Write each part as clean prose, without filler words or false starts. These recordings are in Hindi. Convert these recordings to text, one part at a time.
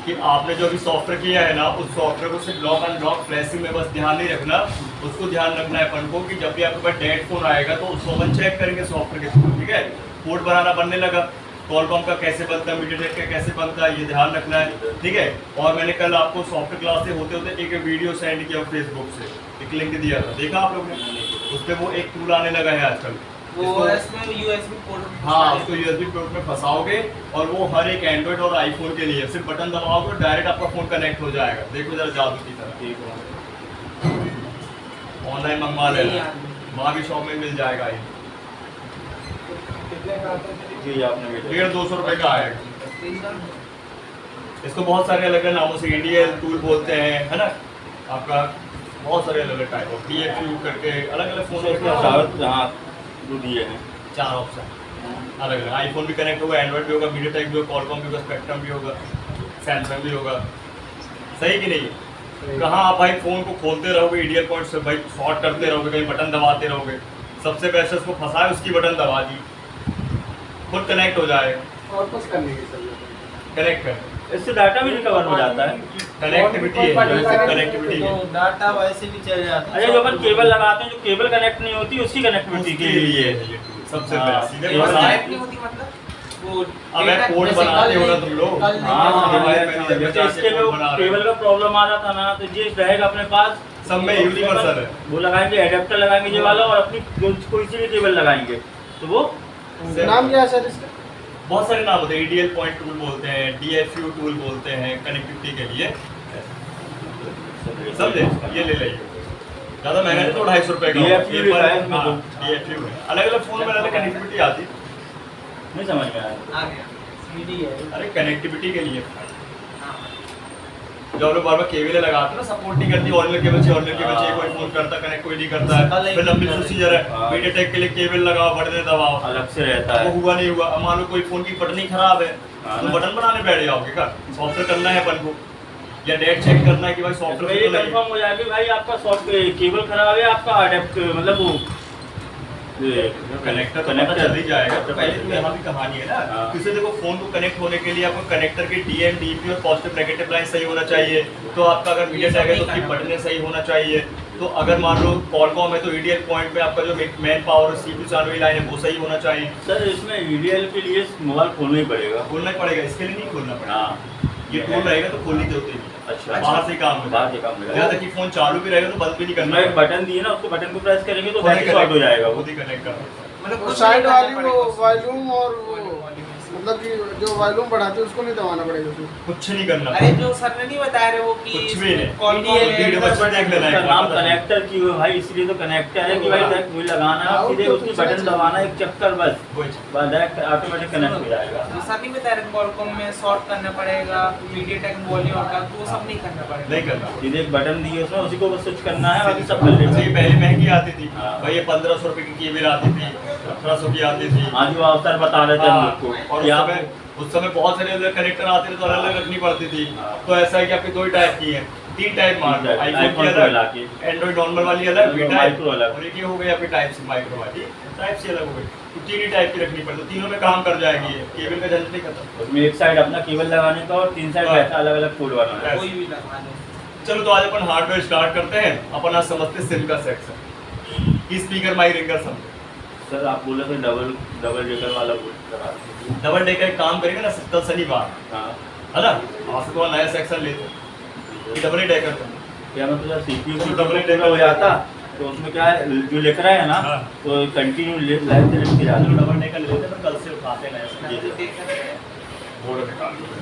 कि आपने जो अभी सॉफ्टवेयर किया है ना, उस सॉफ्टवेयर को सिर्फ लॉक अनलॉक फ्लैशिंग में बस ध्यान नहीं रखना, उसको ध्यान रखना है अपन को कि जब भी आपके पास डेड फोन आएगा तो उसको अपन चेक करेंगे सॉफ्टवेयर के थ्रू, ठीक है। पोर्ट बनाना बनने लगा, कॉलकॉम का कैसे बनता है, मीडियाटेक का कैसे बनता है, ये ध्यान रखना है, ठीक है। और मैंने कल आपको सॉफ्टवेयर क्लास से होते होते एक वीडियो सेंड किया फेसबुक से, एक लिंक दिया था, देखा आप लोगों ने? उस पर वो एक टूल आने लगा है आजकल, वो इसमें यूएसबी पोर्ट, हाँ उसको यूएसबी पोर्ट में फंसाओगे और वो हर एक एंड्रॉइड और आईफोन के लिए सिर्फ बटन दबाओगे डायरेक्ट आपका फोन कनेक्ट हो जाएगा। देखो जरा जादू की तरह, ऑनलाइन मंगवा लेना, वहाँ भी शॉप में मिल जाएगा ये। जी आपने 150-200 रुपये का आएगा। इसको बहुत सारे अलग अलग नामों से इंडियन टूल बोलते हैं, है ना, आपका बहुत सारे अलग अलग टाइप ऑफ DFU करके अलग अलग फोन जो दिए हैं 4 ऑप्शन अलग अलग। आईफोन भी कनेक्ट होगा, एंड्रॉइड भी होगा, मीडियाटेक भी होगा, कॉलकॉम भी होगा, स्पेक्ट्रम भी होगा, सैमसंग भी होगा, सही कि नहीं? कहाँ आप भाई फ़ोन को खोलते रहोगे ईडियल पॉइंट से, भाई शॉर्ट करते रहोगे, कहीं बटन दबाते रहोगे, सबसे बेस्ट उसको फंसाए, उसकी बटन दबा दी, खुद कनेक्ट हो जाएगा। और कुछ करने की जरूरत कनेक्ट कर, इससे डाटा भी रिकवर हो जाता है। कनेक्टिविटी है, कनेक्टिविटी है। तो डाटा वैसे भी चल जाता है। अच्छा, जो अपन केबल लगाते हैं, जो केबल कनेक्ट नहीं होती उसकी कनेक्टिविटी के लिए है ये टूल सबसे हाँ, बेस्ट। सीधे ये कनेक्ट नहीं होती मतलब वो अब एक कोड बनाते हो ना तुम लोग, जैसे इसके में केबल का प्रॉब्लम आ रहा था ना, तो ये रहेगा अपने पास, सब में यूनिवर्सल है। वो लगाएंगे, एडेप्टर लगाएंगे ये वाला, और अपनी कोई सी भी केबल लगाएंगे तो वो है। नाम क्या है सर इसका? बहुत सारे नाम होते हैं, ईडीएल पॉइंट टूल बोलते हैं, DFU टूल बोलते हैं कनेक्टिविटी के लिए, समझे? ये ले लीजिए, ज़्यादा महंगा नहीं, तो 250 रुपये का DFU लिखा है इसमें तो। DFU है, अलग अलग फोन में अलग अलग कनेक्टिविटी आती, नहीं समझ में आया। आ गया CD है। अरे कनेक्टिविटी के लिए जो लोग बार बार केबल लगाते हैं ना, सपोर्ट नहीं करती, ऑरिजिनल केबल चाहिए, ऑरिजिनल केबल चाहिए, कोई फोन करता कनेक्ट, कोई नहीं करता है, फिर लंबी प्रोसीजर है, मीडियाटेक के लिए केबल लगाओ, बटन दबाओ, अलग से रहता वो है। हुआ नहीं हुआ। अब मान लो कोई फोन की बटन ही खराब है तो बटन बनाने बैठ जाओगे क्या? सॉफ्टवेयर करना है अपन को, या डेट चेक करना है कि भाई तो सॉफ्टवेयर ये तो नहीं है। कंफर्म हो जाएगा भाई आपका सॉफ्टवेयर केबल खराब है, आपका अडेप्ट मतलब वो कनेक्टर तो पता चल ही जाएगा। तो पहले तो यहाँ भी कहानी है ना, हाँ। किसी देखो फोन को कनेक्ट होने के लिए आपको कनेक्टर की DM, DP और पॉजिटिव नेगेटिव लाइन सही होना चाहिए। तो आपका अगर मीडियाटेक है तो उसकी बटनें सही होना चाहिए। तो अगर मान लो कॉलकॉम है तो ईडीएल पॉइंट पे आपका जो मेन पावर CPU चालू लाइन है वो सही होना चाहिए। सर इसमें EDL के लिए मोबाइल खोलना ही पड़ेगा। खोलना ही पड़ेगा, इसके लिए नहीं खोलना पड़ेगा। हाँ, ये टूल रहेगा तो खोलनी जरूरत नहीं, अच्छा बाहर से काम बाहर से काम जहाँ तक कि फोन चालू भी रहेगा तो बंद भी नहीं करना मैं एक बटन दिए ना, उसको बटन को प्रेस करेंगे तो बैटरी शॉर्ट हो जाएगा वो। खुद ही कनेक्ट करना। मतलब वो कुछ साइड नहीं वाली करना वो पड़ेगा। वॉल्यूम और वो मतलब कि जो वॉल्यूम बढ़ाते हैं उसको नहीं दबाना पड़ेगा उसमें। कुछ नहीं करना। अरे जो सर ने नहीं बताया रहे वो कि कुछ भी नहीं। कॉल वीडियो बच्चा देख लेना है। उसका नाम कनेक्टर की है भाई, इसलिए तो कनेक्टर है कि भाई डायरेक्ट वही लगाना है, सीधे उसकी बटन दबाना एक चक्कर बस डायरेक्ट ऑटोमेटिक कनेक्ट हो जाएगा। जो सर नहीं बताया रहे कॉलकॉम में शॉर्ट करना पड़ेगा, मीडियाटेक में वॉल्यूम का, तो वो सब नहीं करना पड़ेगा। नहीं करना। सीधे एक बटन दिए उसमें, उसी को बस स्विच करना है, बाकी सब कर लेना ये पहले महंगी आती थी हाँ। भाई, ये 1500 रुपए की केबल आती थी, 1800 की आती थी। आज वो अवसर बता रहे थे हम लोग को और कि आप उस समय बहुत सारे अलग कनेक्टर आते थे तो अलग अलग रखनी पड़ती थी। हाँ। तो ऐसा है कि आपके 2 टाइप की है, 3 टाइप मान लो, आईफोन iPhone की को अलग अलग, की। एंड्रॉइड नॉर्मल वाली अलग, Android टाइप micro अलग। और एक ये हो गई आपकी टाइप सी माइक्रो वाली, टाइप सी अलग हो गई। तो 3 ही टाइप की रखनी पड़ती, तीनों में काम कर जाएगी ये, केबल का झंझट नहीं खत्म। उसमें एक साइड अपना केबल लगाने का और 3 साइड हाँ। वैसा अलग अलग कोड बनाना है। कोई भी लगा दो। चलो तो आज अपन हार्डवेयर स्टार्ट करते हैं। अपन आज समझते सिम का सेक्शन की स्पीकर माइक रिंगर समझे। सर आप बोले थे डबल डेकर वाला बोल करा दीजिए। डबल डेकर काम करेंगे ना कल शनिवार, हाँ, है ना, आज से तो नया सेक्शन लेते हैं कि डबल डेकर का। क्या मतलब CPU तो की डबल डबल डेकर हो जाता तो उसमें क्या है जो लिख रहा है ना हाँ। तो कंटिन्यू लाइफ से लिखते जाते चलो डबल डेकर लेते हैं, तो कल से उठाते हैं नया जी। सेक्शन। बोर्ड निकाल लो।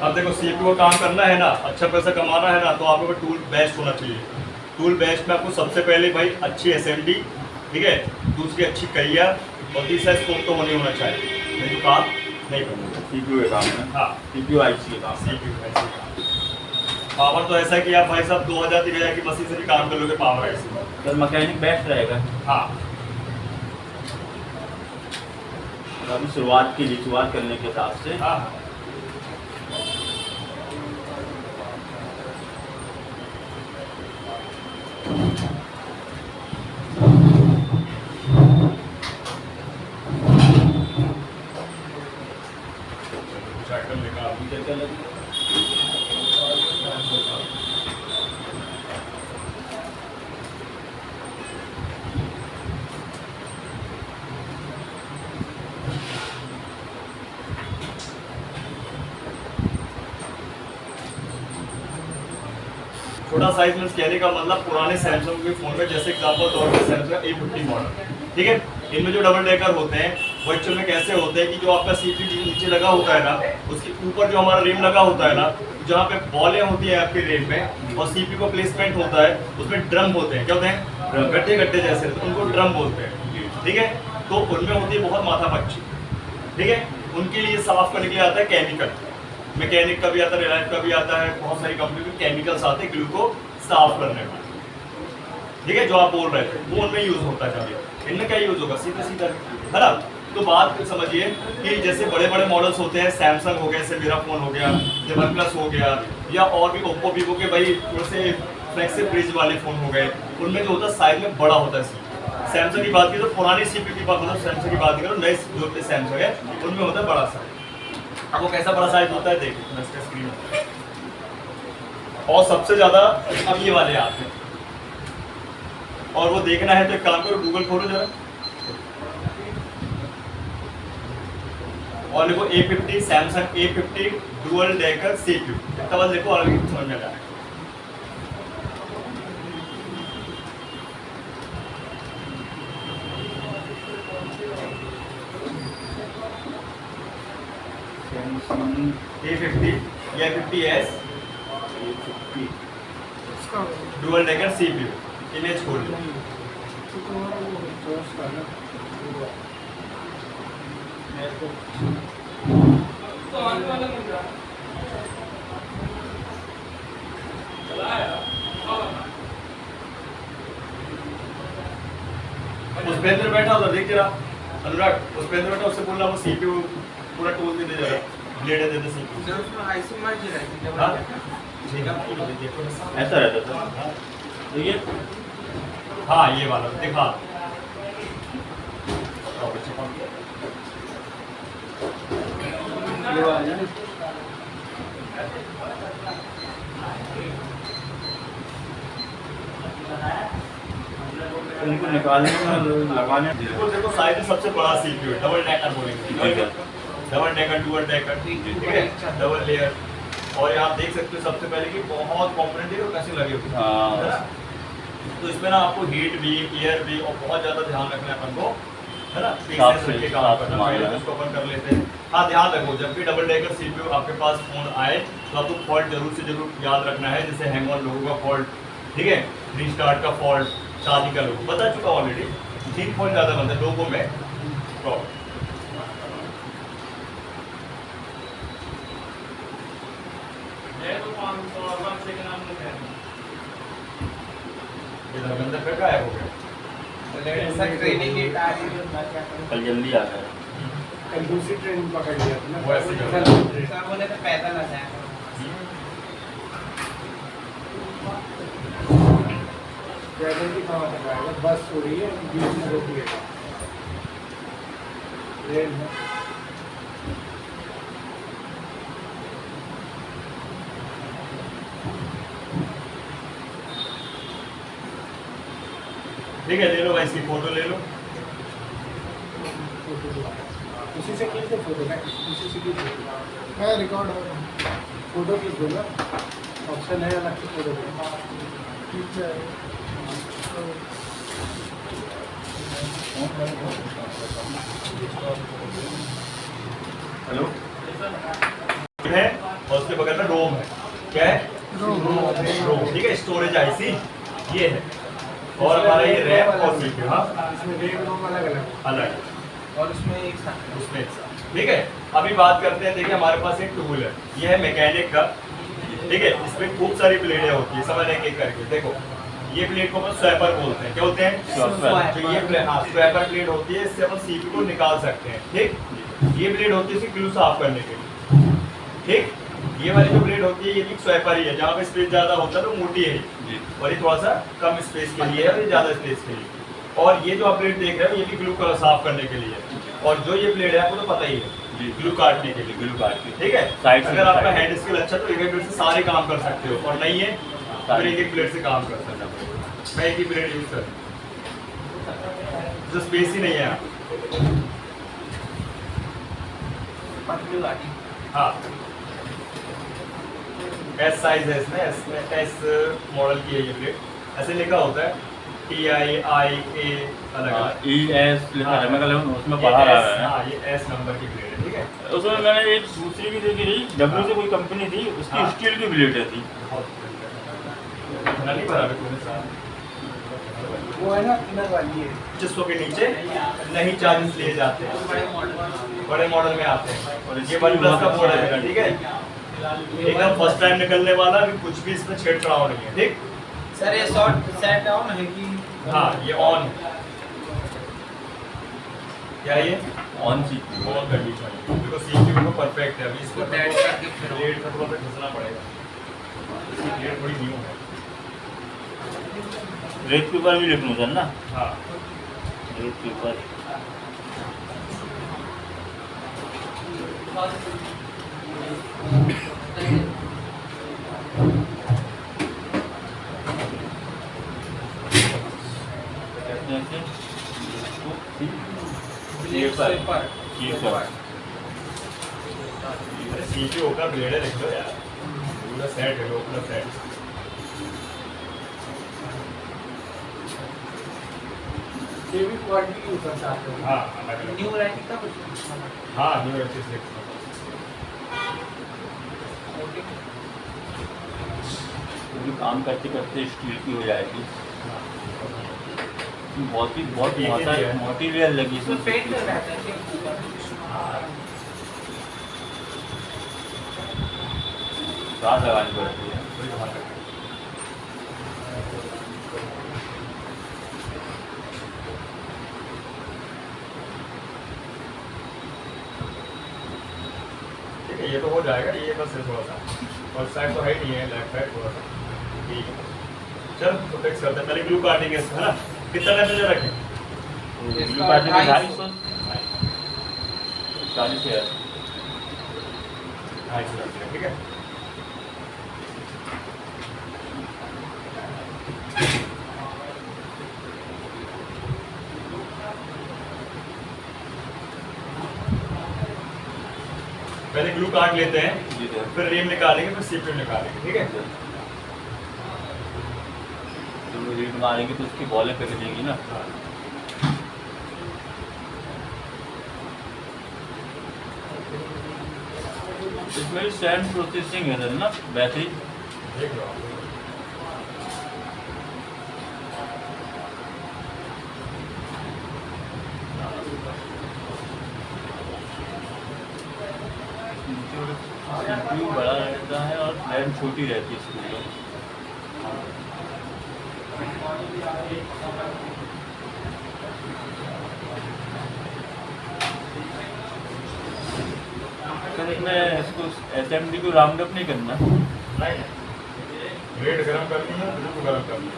अब देखो CPU को काम करना है ना, अच्छा पैसा कमाना है ना, तो आपके पास टूल बेस्ट होना चाहिए। टूल बेस्ट में आपको सबसे पहले भाई अच्छी SMD, ठीक है, दूसरी अच्छी कैरियर और तीसरा स्कोप तो होना चाहिए, नहीं तो काम नहीं करूँगा। CPU के काम है, हाँ CPU IC के काम है। CPU पावर तो ऐसा है कि आप भाई साहब 2000-3000 की मशीन से भी काम कर लोगे पावर ऐसी। सर मैकेनिक बेस्ट रहेगा। हाँ अभी शुरुआत करने के हिसाब से हाँ बड़ा साइज में कहने का मतलब पुराने सैमसंग के फ़ोन में, जैसे एग्जाम्पल तौर पर सैमसंग A50 मॉडल, ठीक है, इनमें जो डबल डेकर होते हैं वो एक्चुअल में कैसे होते हैं कि जो आपका CPU नीचे लगा होता है ना, उसके ऊपर जो हमारा रेम लगा होता है ना, जहाँ पे बॉलें होती हैं आपके रेम में और CPU का प्लेसमेंट होता है, उसमें ड्रम होते हैं, क्या होते हैं, गड्ढे गड्ढे जैसे, तो उनको ड्रम बोलते हैं, ठीक है। तो उनमें होती है बहुत माथा पच्ची, ठीक है। उनके लिए साफ करने के लिए आता है केमिकल, मैकेनिक का भी आता है, रिलायंस का भी आता है, बहुत सारी कंपनी के केमिकल्स आते हैं ग्लू को साफ करने में, ठीक है, जो आप बोल रहे थे वो उनमें यूज होता है। कभी इनमें क्या यूज होगा, सीधा सीधा, है ना। तो बात समझिए कि जैसे बड़े बड़े मॉडल्स होते हैं, सैमसंग हो गया, जैसे मेरा फ़ोन हो गया, या वन प्लस हो गया, या और भी ओप्पो वीवो के भाई थोड़े से फ्लेक्सिबल ब्रिज वाले फ़ोन हो गए, उनमें जो होता है साइज में बड़ा होता है। सैमसंग की बात की तो पुरानी CPU की बात, मतलब सैमसंग की बात करो, नए जो सैमसंग है उनमें होता है बड़ा साइज। अब वो कैसा बड़ा साइज होता है देखिए, मैं इसका स्क्रीन, और सबसे ज़्यादा अब ये वाले आते हैं, और वो देखना है तो एक काम करो, गूगल खोलो जरा और देखो A50 Samsung A50 dual decker CPU, इतना बस देखो और समझ में आ जाएगा। A50 या A50s dual decker CPU, image खोल लो। पुष्पेंद्र बैठा उधर देख जरा, अनुराग पुष्पेंद्र बैठा, उससे बोलना वो CPU पूरा टूल दे दे जरा, ब्लेड दे दे CPU। सर उसमें आईसी मर्ज रहती है, हाँ? Double decker. देखो ऐसा रहता था तो ये, हाँ ये वाला दिखा, ये वाला है। इनको निकालने में लगाने, देखो देखो साइज में सबसे बड़ा CPU है, डबल डेकर बोलेंगे, डबल डेकर डुअल डेकर, ठीक है, डबल लेयर। और यहाँ आप देख सकते हो सबसे पहले कि बहुत कॉम्पोनेंट है और कैसे लगे हुए हैं, है ना। तो इसमें ना आपको हीट भी, एयर भी, और बहुत ज़्यादा ध्यान रखना है अपन को, है ना, साफ के काम करना, पहले तो इसको अपन कर लेते हैं। हाँ ध्यान रखो, जब भी डबल डेकर CPU आपके पास फ़ोन आए तो आपको फॉल्ट जरूर से जरूर याद रखना है, जैसे हैंग ऑन लोगों का फॉल्ट, ठीक है, रीस्टार्ट का फॉल्ट, शादी का लोगो बता चुका ऑलरेडी, 3 फॉल्ट ज़्यादा बनता है लोगों में प्रॉब्लम। धर्मेंद्र फिर गायब हो गया। सर ट्रेनिंग डेट आ रही है, क्या करूं? कल जल्दी आ गया। कल दूसरी ट्रेन पकड़ लिया था ना, वो ऐसे कर रहा है। सर बोले तो पैदल आ जाए। ट्रेन की कहाँ तक आएगा, बस हो रही है, बीच में रोक लिया ट्रेन है। ठीक है, ले लो भाई, इसकी फोटो ले लो। उसी से खींच दो फोटो, उसी से खींच दो, है रिकॉर्ड हो रहा है, फोटो खींच दो ना, ऑप्शन है अलग से फोटो खींच जाएगा। हेलो है और उसके बगल में रोम है, क्या है, रोम, ठीक है, स्टोरेज आईसी ये है, और हमारा ये रैम और CPU, हाँ इसमें रेम रोम अलग अलग अलग, और उसमें एक साथ उसमें एक साथ, ठीक है। अभी बात करते हैं, देखिए हमारे पास एक टूल है, ये है मैकेनिक का, ठीक है, इसमें खूब सारी प्लेटें होती है, समझ एक एक करके देखो, ये प्लेट को अपन स्वैपर बोलते हैं, क्या बोलते हैं, स्वैपर। तो ये स्वैपर प्लेट होती है, इससे अपन CPU को निकाल सकते हैं, ठीक। ये प्लेट होती है इसकी ग्लू साफ करने के लिए, ठीक। ये वाली जो प्लेट होती है ये भी स्वैपर ही है, जहाँ पे स्पेस ज़्यादा होता है तो मोटी है जी। और ये थोड़ा सा कम स्पेस के लिए है और ये ज़्यादा स्पेस के लिए। और ये जो आप प्लेट देख रहे हो ये भी ग्लू का साफ करने के लिए है, और जो ये प्लेट है आपको तो पता ही है, जी। ग्लू काटने के लिए, ग्लू काट के। ठीक है। साइड से अगर आपका साइड। हैंड स्किल अच्छा तो एक प्लेट से सारे काम कर सकते हो, और नहीं है तो फिर एक प्लेट से काम कर सकते हो। मैं एक ही प्लेट यूज कर, जो स्पेस ही नहीं है यहाँ। पतली गाड़ी। हाँ एस साइज है इसमें, एस मॉडल की है ये ब्लेड। ऐसे लिखा होता है TIIA अलग ES लिखा है, मैं कल उसमें पढ़ा रहा है। हाँ ये एस नंबर की ब्लेड है, ठीक है। उसमें मैंने एक दूसरी भी देखी थी, डब्ल्यू से कोई कंपनी थी, उसकी हाँ। स्टील की ब्लेडें थी। इतना नहीं भरा तूने साहब। वो है ना थिनर वाली है। 2500 के नीचे नहीं चार्जेस लिए जाते हैं, बड़े मॉडल बड़े मॉडल में आते हैं। और ये वन प्लस का बोर्ड है मेरा, ठीक है, एकदम फर्स्ट टाइम निकलने वाला, अभी कुछ भी इसमें छेड़ छड़ाव नहीं है, ठीक। सर ये शॉर्ट सेट ऑन है कि हाँ ये ऑन है, क्या ये ऑन सी ऑन कंडीशन है, देखो CPU तो परफेक्ट है। अभी इसको इसको डेड करके फिर on। ब्लेड का थोड़ा सा घिसना पड़ेगा, इसकी ब्लेड थोड़ी न्यू है। रेत के ऊपर भी लिख लूँ सर ना, हाँ रेत के ऊपर। स्लीपर CPU का ब्लेड है, देख लो यार, पूरा सेट है, पूरा सेट। ये भी क्वालिटी के ऊपर से आते हैं। हाँ अलग अलग, न्यू रैंक का कुछ हाँ न्यू HP6 काम करते करते स्टील की हो जाएगी। बहुत ठीक है। मटेरियल लगी इसमें पेंट रहता है क्या? साथ लगानी पड़ती है। ठीक है, ये तो हो जाएगा, ये बस है थोड़ा सा, और साइड तो है ही नहीं है, लेफ्ट साइड थोड़ा सा, ठीक है। चल तो फिक्स करते हैं, पहले ग्लू काटेंगे इसको, है ना। कितना टेम्परेचर रखें? इसका 250 250 40 है। 250 रखते हैं, ठीक है। पहले ग्लू काट लेते हैं, जी सर। फिर रेम निकालेंगे, फिर CPU निकालेंगे, ठीक है। तो रीड मारेंगे तो उसकी बॉलें पिघलेंगी ना। इसमें सैंड प्रोसेसिंग है सर ना, बैटरी। देख लो आप। CPU बड़ा रहता है और रैम छोटी रहती है इसकी तो। सर इसमें इसको SMD को राउंड अप नहीं करना। नहीं ब्लेड गरम करनी है, ग्लू को गरम करनी है।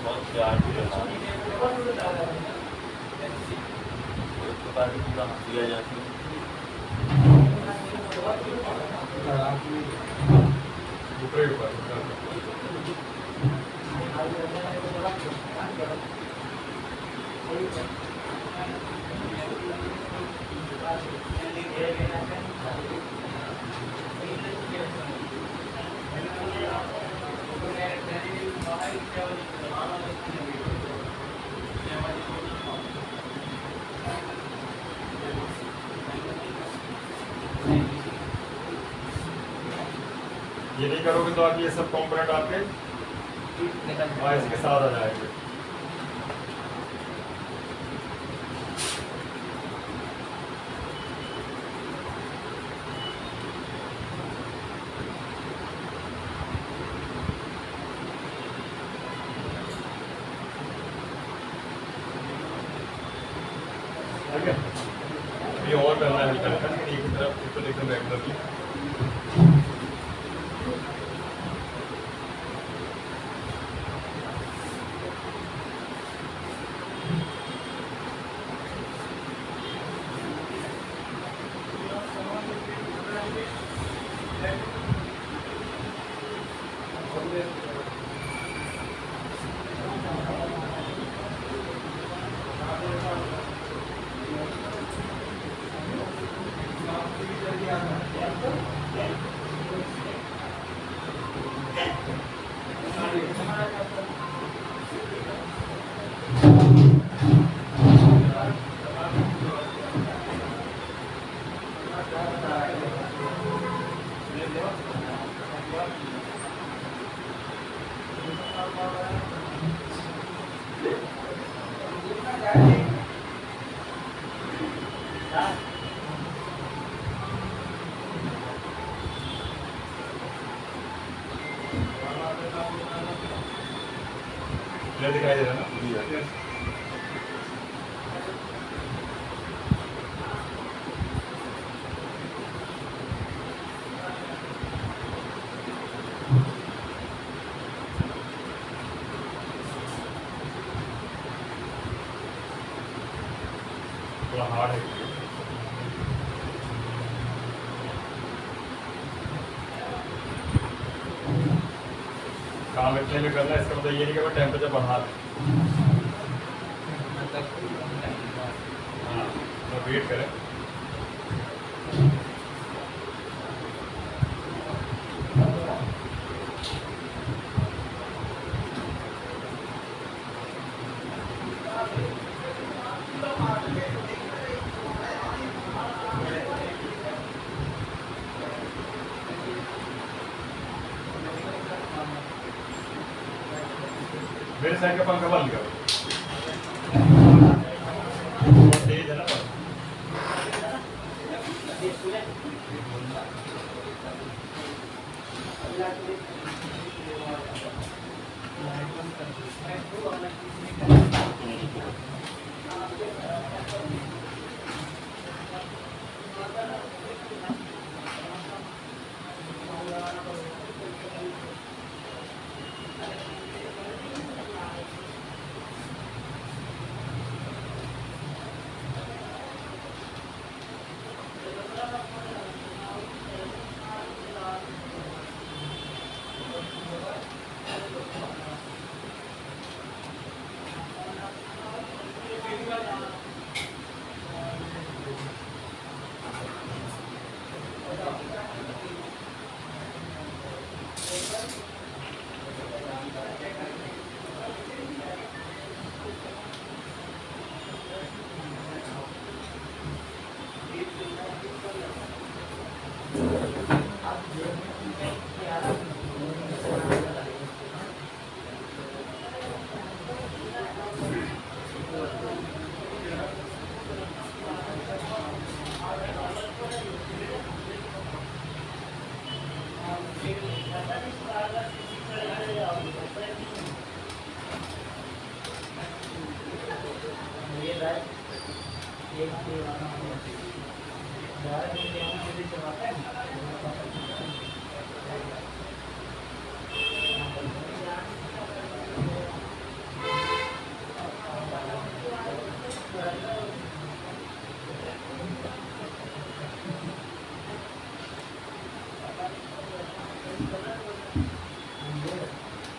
बहुत प्यार भी रहता है। उसके बाद पूरा हंसी आ जाती है। ऊपर ही ऊपर ये नहीं करोगे तो आप ये सब कंपोनेंट आपके वॉइस के साथ आ जाएंगे। ठीक है, ये और करना है हल्का हल्का, एक ही तरफ बिल्कुल एकदम रेगुलरली। क्लियर दिखाई दे रहा है ना? थोड़ा हार्ड है। काम इतने में करना है, इसका मतलब ये नहीं कि मैं टेम्परेचर बढ़ा दें। हाँ, तो वेट करें। मेरे साइड का पंखा बंद करो। बहुत तेज है ना पंखा।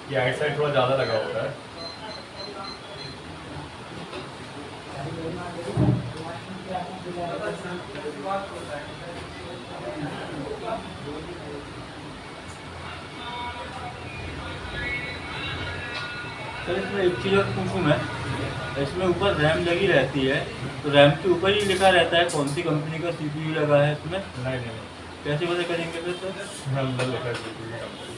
ये आइट साइड थोड़ा ज़्यादा लगा होता है। तो इसमें एक चीज़ और पूछूँ मैं, इसमें ऊपर रैम लगी रहती है, तो रैम के ऊपर ही लिखा रहता है कौन सी कंपनी का CPU लगा है इसमें? नहीं, कैसे पता करेंगे फिर सर? अंदर लिखा है CPU की कंपनी।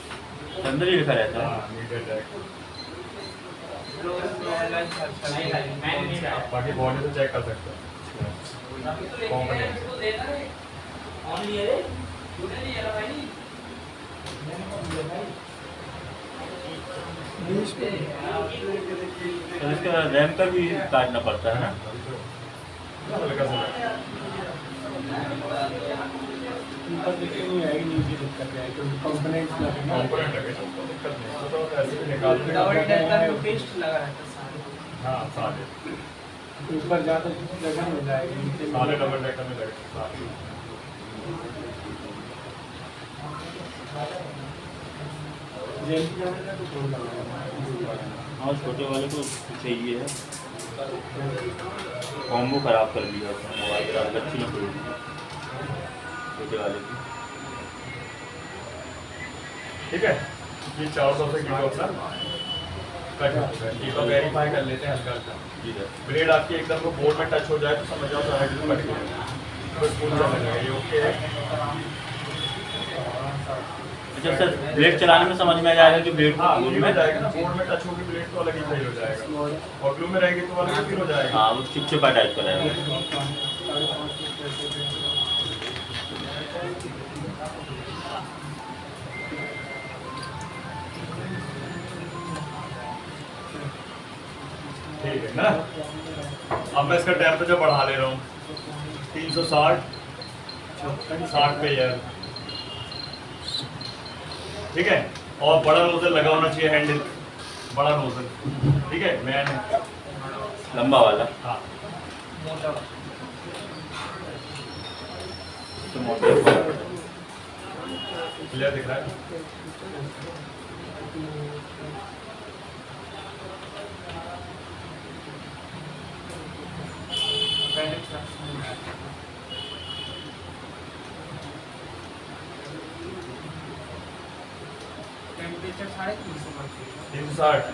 अंदर ही लिखा रहता है। हाँ, मीटर जैक। ऑनलाइन बाकी बॉडी से चेक कर सकते हो कंपनी। तो इसका रैम का भी काटना पड़ता है ना? हल्का सा ऊपर देखिए नहीं आएगी, नीचे दिक्कत है क्योंकि कंपोनेंट्स लगेंगे। कंपोनेंट लगे तो दिक्कत नहीं, तो ऐसे भी निकाल डबल देंगे। डेकर में पेस्ट लगा रहता है सारे। हाँ, सारे ऊपर ज़्यादा जगह मिल जाएगी, नीचे सारे डबल डेकर में लगे सारे। जेल की जाने का तो बोल रहा हाँ, छोटे वाले को चाहिए है, कॉम्बो खराब कर दिया उसने, मोबाइल खराब अच्छी नहीं पड़ी छोटे वाले की। ठीक है, ये 400 से किलो अपना कट हो गया। ये तो वेरीफाई कर लेते हैं हल्का हल्का। जी सर। ब्लेड आपकी एकदम को बोर्ड में टच हो जाए तो समझ जाओ सारा किलो कट गया, तो स्पून समझ जाएगा ये ओके है। अच्छा सर, ब्लेड चलाने में समझ में आ जाएगा कि ब्लेड हाँ, ग्लू में जाएगा ना, बोर्ड में टच होगी ब्लेड तो अलग ही सही हो जाएगा, और ग्लू में रहेगी तो अलग ही फिर हो जाएगा। हाँ, वो चिपचिपा टाइप का रहेगा। ठीक है ना। अब मैं इसका टेम्परेचर बढ़ा ले रहा हूँ 360 60 पे यार, ठीक है। और बड़ा नोजल लगा होना चाहिए, हैंडल बड़ा नोजल, ठीक है। मैंने लंबा वाला हाँ मोटा तो मोटे क्लियर दिख रहा है। टेम्परेचर 350 पर 360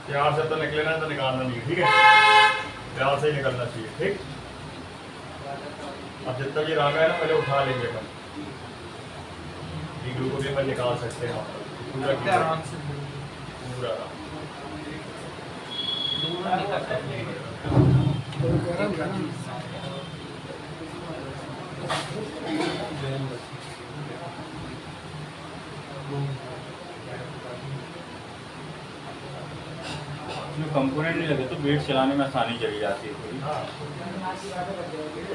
प्यार से तो निकले ना तो निकालना नहीं है, ठीक है। प्यार से ही निकलना चाहिए, ठीक। अब जितना भी रागा है ना पहले उठा लेंगे अपन, इग्लू को भी अपन निकाल सकते हैं पूरा इतना आराम से पूरा। दूर निकल सकते हैं। गरम गरम इसमें कंपोनेंट नहीं लगे तो बेट चलाने में आसानी चली जाती है थोड़ी। हाँ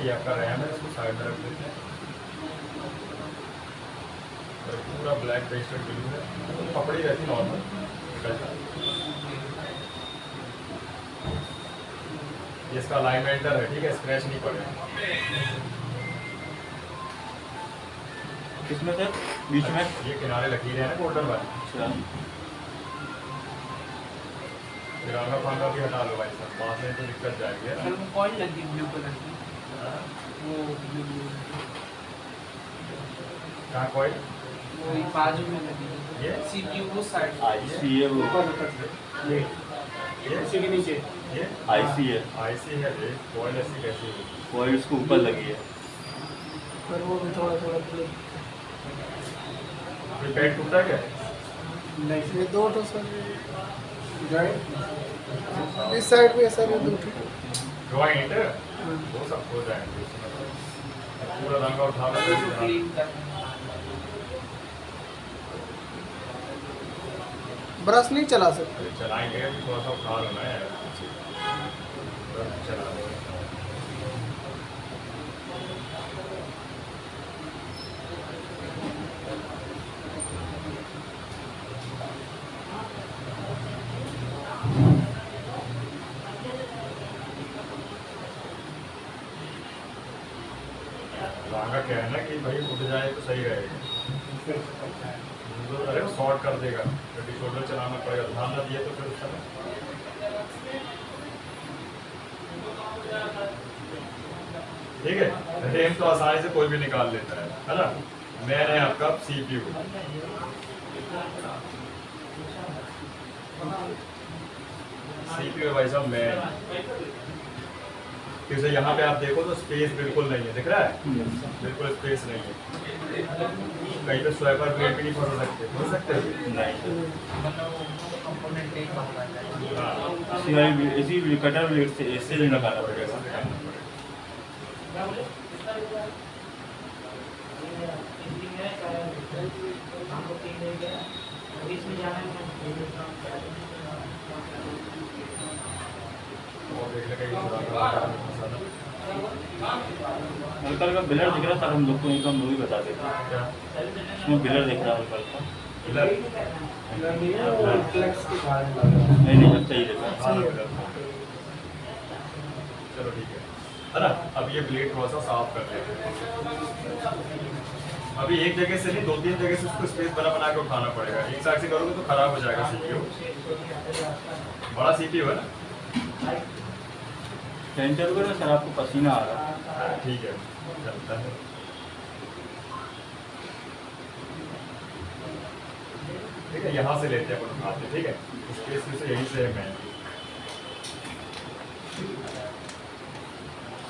ये आपका रैम है, इसको साइड में रख देते हैं। और पूरा ब्लैक पेस्टेड ब्लू है, पकड़ी रहती नॉर्मल। ये इसका अलाइनमेंटर है, ठीक है, स्क्रैच नहीं पड़ेगा। किसमें सर बीच में ये किनारे लकीरें हैं ना गोल्डन वाली, अच्छा तिरंगा फांगा भी हटा लो भाई साहब, बाद में तो दिक्कत जाएगी है कल ना। वो कॉइन लगी ब्लू कलर की, हाँ, वो ब्लू कहाँ कोई वो ये बाजू में लगी ये? सीपीयू वो साइड आईसी है वो ये इसी के नीचे ये आईसी है आईसी है ये, कोयल ऐसी कैसी है? कॉइल उसको ऊपर लगी है। पर वो भी थोड़ा थोड़ा ये पेट टूटा क्या? नहीं ये दो तो सर जॉइंट इस साइड पे सर ये दो जॉइंट वो सब हो जाएंगे उसमें। पूरा रंगा उठा उसको लो, क्लीन कर ब्रश नहीं चला सकते। चलाएंगे अभी थोड़ा सा उठा लो ना यार, बस चला लो। रंगा क्या है ना कि भाई उठ जाए तो सही रहेगा, अरे वो शॉर्ट कर देगा, गड्डी शोल्डर चलाना पड़ेगा, ध्यान न दिए तो फिर उस समय। ठीक है, रेम तो आसानी से कोई भी निकाल लेता है ना। मैन है आपका CPU, CPU है भाई साहब मैन। जैसे यहाँ पे आप देखो तो स्पेस बिल्कुल नहीं है, दिख रहा है, बिल्कुल स्पेस नहीं है। कहीं पे स्वैपर ब्लेड भी नहीं फंस सकते नहीं कंपोनेंट एक बात है। हाँ, इसी कटर ब्लेड से ऐसे ही निकालना पड़ेगा। और देख ले कहीं थोड़ा हल्का हल्का बिलर दिख रहा था, हम लोग को इनका मूवी बता देते हैं। क्या उसमें बिलर दिख रहा है हल्का हल्का। इधर फ्लेक्स के कारण नहीं नहीं अब सही दिख रहा है। हाँ, इधर। चलो ठीक है। है ना। अब ये ब्लेड थोड़ा सा साफ कर लेते हैं। अभी एक जगह से नहीं, 2-3 जगह से उसको स्पेस बना बना के उठाना पड़ेगा। एक साइड से करोगे तो खराब हो जाएगा सीपीयू। बड़ा सीपीयू है ना। सेंटर को ना सर आपको पसीना आ रहा है। ठीक है, चलता है। ठीक है, यहाँ से लेते हैं अपन उठाते, ठीक है। स्पेस से यहीं से है मैं।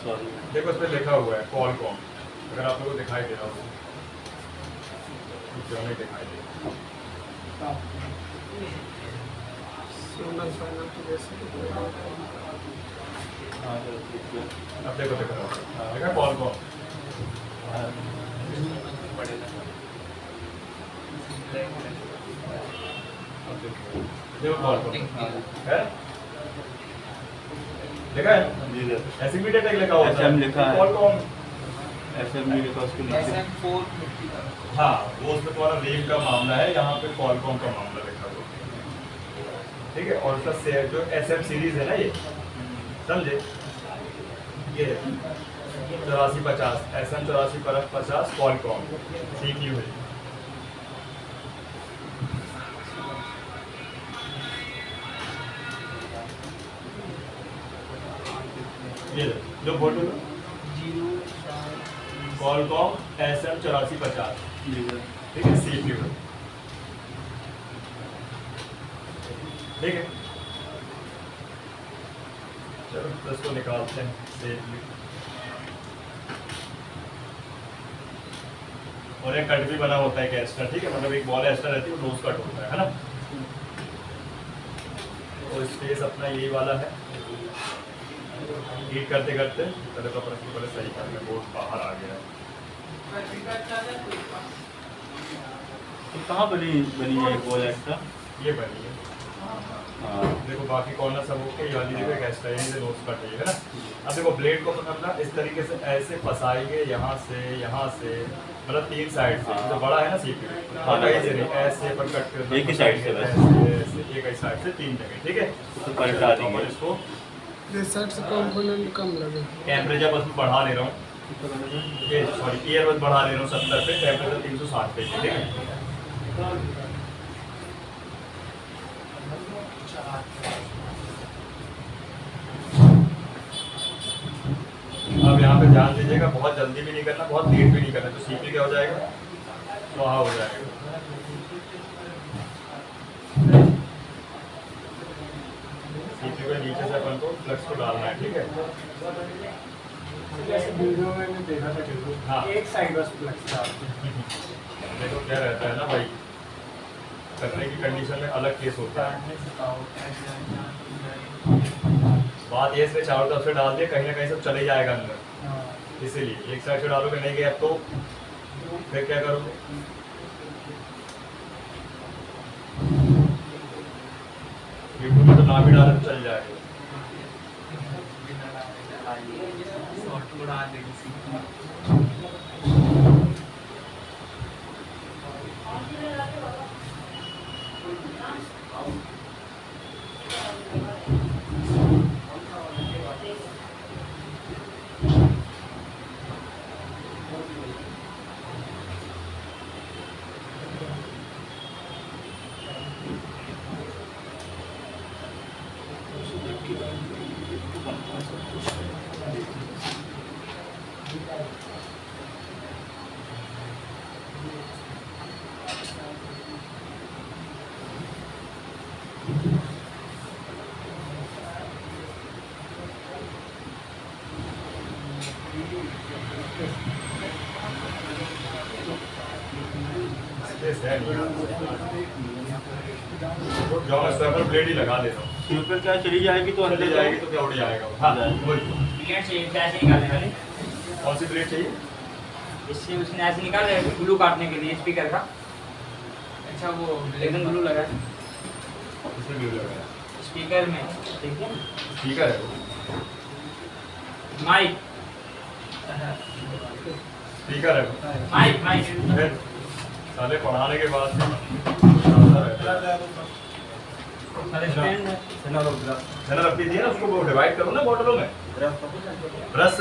सॉरी। देखो इस पर लिखा हुआ है Qualcomm, अगर आप लोगों को दिखाई दे रहा हो क्यों नहीं दिखाई दे रहा। हाँ सर ठीक है। अब देखो दिख रहा होगा, देखा Qualcomm। देखो Qualcomm है, देखा है जी सर। ऐसे मीडिया टैग लिखा होता SM लिखा है। Qualcomm। SMB लिखा उसके नीचे। SM450 का। हाँ, वो उसमें तुम्हारा रेम का मामला है, यहाँ पे Qualcomm का मामला लिखा हुआ है। ठीक है, और उसका जो SM सीरीज है ना, ये समझे, ये 8450 SM 8450 Qualcomm CPU है। ये जो फोटो Qualcomm SM 8450, जी सर। ठीक है, CPU है। ठीक है, चलो तो इसको निकालते हैं सेफली। और एक कट भी बना होता है एक एक्स्ट्रा, ठीक है, मतलब एक बॉल एक्स्ट्रा रहती है, वो नोज कट होता है ना। और स्पेस अपना यही वाला है। हीट करते करते पहले तो अपन इसको पहले सही कर लें, बोर्ड बाहर आ गया है। तो कहाँ बनी बनी है बॉल एक्स्ट्रा? ये बनी है, हाँ। देखो बाकी कॉर्नर सब ओके, ये वाली देखो एक एक्स्ट्रा यहीं से नोज कट है ना। अब देखो ब्लेड को पकड़ना इस तरीके से, ऐसे फंसाएंगे यहाँ से, मतलब 3 साइड से। जो बड़ा है ना सीपीयू, हाँ। कहीं से नहीं, ऐसे अपन कट कर एक ही साइड से बस। ऐसे एक ही साइड से 3 जगह, ठीक है। तो पलटा देंगे। और इसको रिसर्च कंपोनेंट कम लगे। टेम्परेचर बस मैं बढ़ा ले रहा हूँ, ये सॉरी एयर बस बढ़ा ले रहा हूँ 70 पे, टेम्परेचर 360 पे, ठीक है। अब यहाँ पे ध्यान दीजिएगा, बहुत जल्दी भी नहीं करना, बहुत लेट भी नहीं करना, तो सीपी क्या हो जाएगा, स्वाहा हो जाएगा। सीपी के नीचे से अपन को फ्लक्स को डालना है, ठीक है। जैसे वीडियो में मैंने देखा था कि हाँ। एक साइड बस फ्लक्स था। देखो क्या रहता है ना भाई, करने की कंडीशन में अलग केस होता है। बात ये इसमें चारों तरफ से डाल दिया, कहीं ना कहीं सब चले जाएगा अंदर, इसीलिए एक साइड से डालोगे नहीं गया तो फिर क्या करोगे। यूट्यूब में तो ना भी डाले तो चल जाएगा। स्टेपलर ब्लेड ही लगा देता हूँ, स्टेपलर क्या चली जाएगी तो अंदर चली जाएगी तो क्या उड़ जाएगा। हाँ वही। कौन सी ब्लेड चाहिए? इससे उसने ऐसे निकाला है ग्लू काटने के लिए स्पीकर का। अच्छा वो एकदम ग्लू लगा है इसमें ग्लू लगा है स्पीकर में, ठीक है। स्पीकर है वो, माइक स्पीकर है वो। माइक माइक फिर साले पढ़ाने के बाद भी आता रहता है। सारे स्टैंड है। है ना, रख दीजिए ना उसको, वो डिवाइड करो ना बॉटलों में। ब्रश